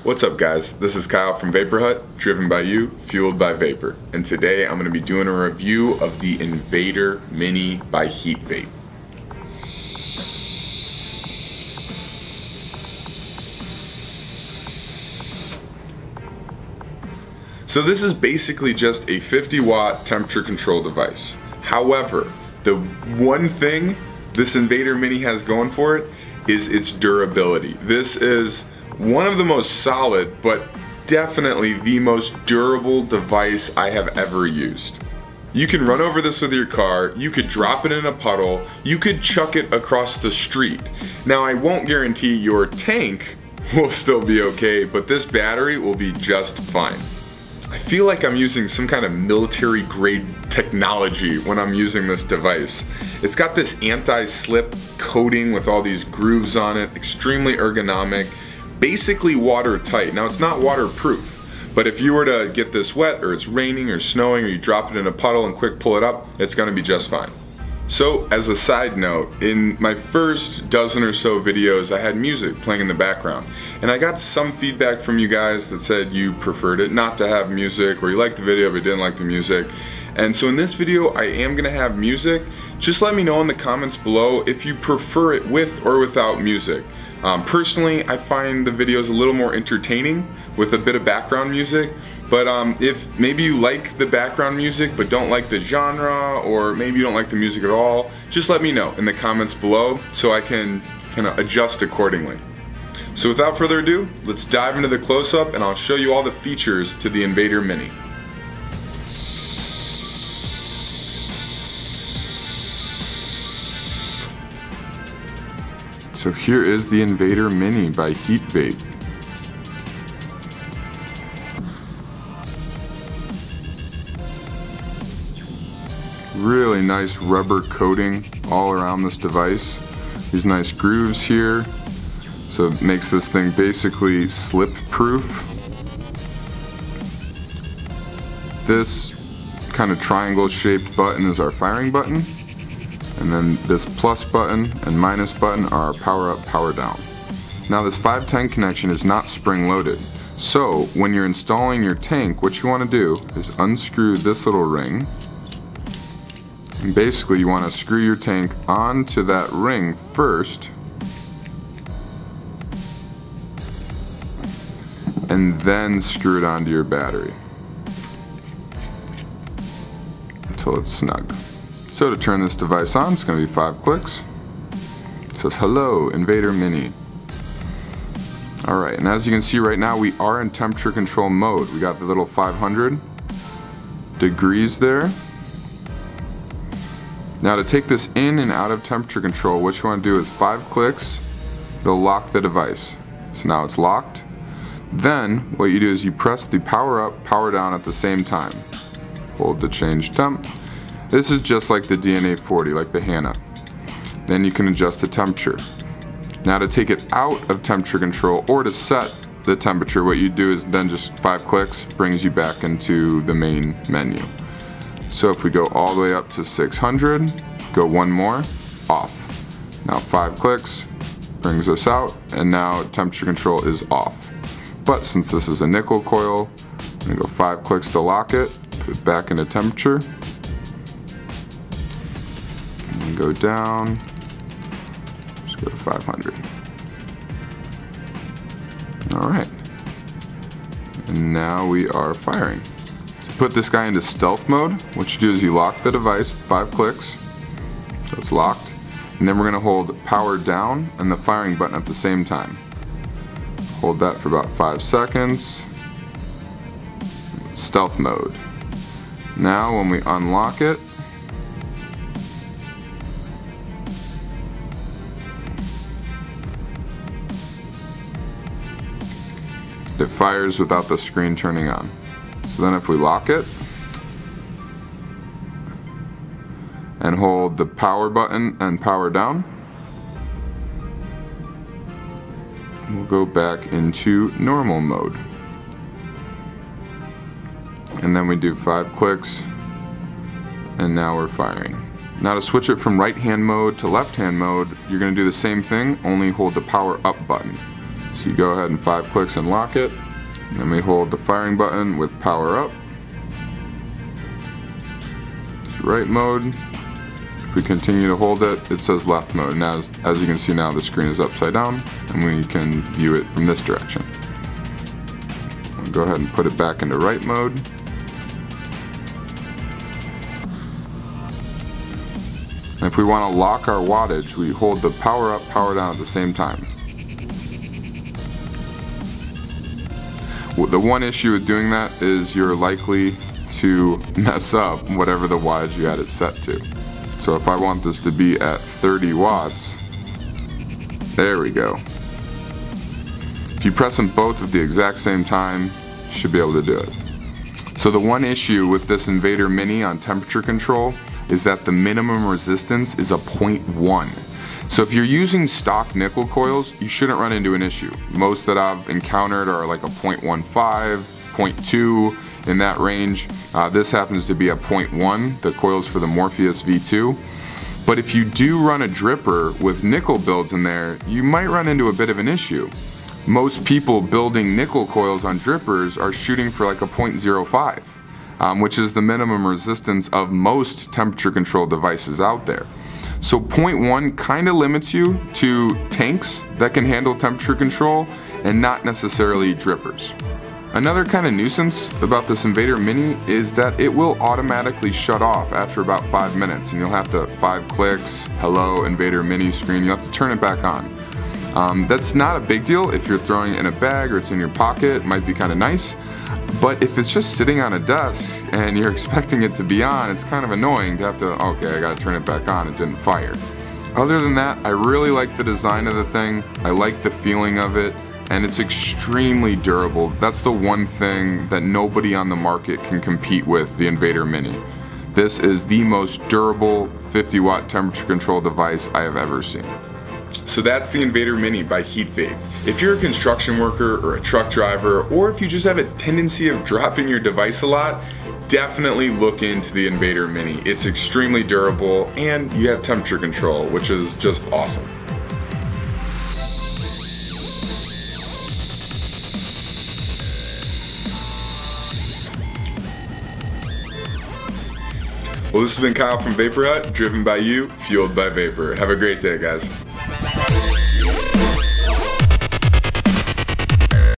What's up guys, this is Kyle from Vapor Hut, driven by you, fueled by vapor. And today I'm going to be doing a review of the Invader Mini by Heatvape. So this is basically just a 50 watt temperature control device. However, the one thing this Invader Mini has going for it is its durability. This is one of the most solid, but definitely the most durable device I have ever used. You can run over this with your car, you could drop it in a puddle, you could chuck it across the street. Now I won't guarantee your tank will still be okay, but this battery will be just fine. I feel like I'm using some kind of military grade technology when I'm using this device. It's got this anti-slip coating with all these grooves on it, extremely ergonomic, basically watertight. Now it's not waterproof, but if you were to get this wet or it's raining or snowing or you drop it in a puddle and quick pull it up, it's gonna be just fine. So as a side note, in my first dozen or so videos I had music playing in the background, and I got some feedback from you guys that said you preferred it not to have music, or you liked the video but didn't like the music. And so in this video I am gonna have music. Just let me know in the comments below if you prefer it with or without music. Personally, I find the videos a little more entertaining with a bit of background music, but if maybe you like the background music but don't like the genre, or maybe you don't like the music at all, just let me know in the comments below so I can kind of adjust accordingly. So without further ado, let's dive into the close-up and I'll show you all the features to the Invader Mini. So here is the Invader Mini by Heatvape. Really nice rubber coating all around this device. These nice grooves here, so it makes this thing basically slip proof. This kind of triangle shaped button is our firing button. And then this plus button and minus button are our power up, power down. Now this 510 connection is not spring loaded. So when you're installing your tank, what you want to do is unscrew this little ring. And basically you want to screw your tank onto that ring first. And then screw it onto your battery until it's snug. So to turn this device on, it's going to be 5 clicks. It says, "Hello, Invader Mini." Alright, and as you can see right now, we are in temperature control mode. We got the little 500 degrees there. Now to take this in and out of temperature control, what you want to do is 5 clicks, it'll lock the device. So now it's locked. Then what you do is you press the power up, power down at the same time. Hold the change temp. This is just like the DNA 40, like the Hannah. Then you can adjust the temperature. Now to take it out of temperature control or to set the temperature, what you do is then just 5 clicks brings you back into the main menu. So if we go all the way up to 600, go one more, off. Now 5 clicks brings us out, and now temperature control is off. But since this is a nickel coil, I'm gonna go 5 clicks to lock it, put it back into temperature. Go down, just go to 500. Alright, and now we are firing. To put this guy into stealth mode, what you do is you lock the device, 5 clicks, so it's locked, and then we're going to hold power down and the firing button at the same time. Hold that for about 5 seconds, stealth mode. Now when we unlock it, it fires without the screen turning on. So then if we lock it and hold the power button and power down, we'll go back into normal mode. And then we do 5 clicks, and now we're firing. Now to switch it from right hand mode to left hand mode, you're going to do the same thing, only hold the power up button. So you go ahead and 5 clicks and lock it. And then we hold the firing button with power up. Right mode. If we continue to hold it, it says left mode. And as you can see now, the screen is upside down and we can view it from this direction. I'll go ahead and put it back into right mode. And if we want to lock our wattage, we hold the power up, power down at the same time. The one issue with doing that is you're likely to mess up whatever the wattage you had it set to. So if I want this to be at 30 watts, there we go. If you press them both at the exact same time, you should be able to do it. So the one issue with this Invader Mini on temperature control is that the minimum resistance is a 0.1. So if you're using stock nickel coils, you shouldn't run into an issue. Most that I've encountered are like a 0.15, 0.2, in that range. This happens to be a 0.1, the coils for the Morpheus V2. But if you do run a dripper with nickel builds in there, you might run into a bit of an issue. Most people building nickel coils on drippers are shooting for like a 0.05, which is the minimum resistance of most temperature control devices out there. So 0.1 kind of limits you to tanks that can handle temperature control and not necessarily drippers. Another kind of nuisance about this Invader Mini is that it will automatically shut off after about 5 minutes, and you'll have to 5 clicks, hello Invader Mini screen, you'll have to turn it back on. That's not a big deal if you're throwing it in a bag or it's in your pocket, it might be kind of nice. But if it's just sitting on a desk and you're expecting it to be on, it's kind of annoying to have to, okay, I gotta turn it back on, it didn't fire. Other than that, I really like the design of the thing, I like the feeling of it, and it's extremely durable. That's the one thing that nobody on the market can compete with the Invader Mini. This is the most durable 50 watt temperature control device I have ever seen. So that's the Invader Mini by Heatvape. If you're a construction worker or a truck driver, or if you just have a tendency of dropping your device a lot, definitely look into the Invader Mini. It's extremely durable and you have temperature control, which is just awesome. Well, this has been Kyle from Vapor Hut, driven by you, fueled by vapor. Have a great day, guys.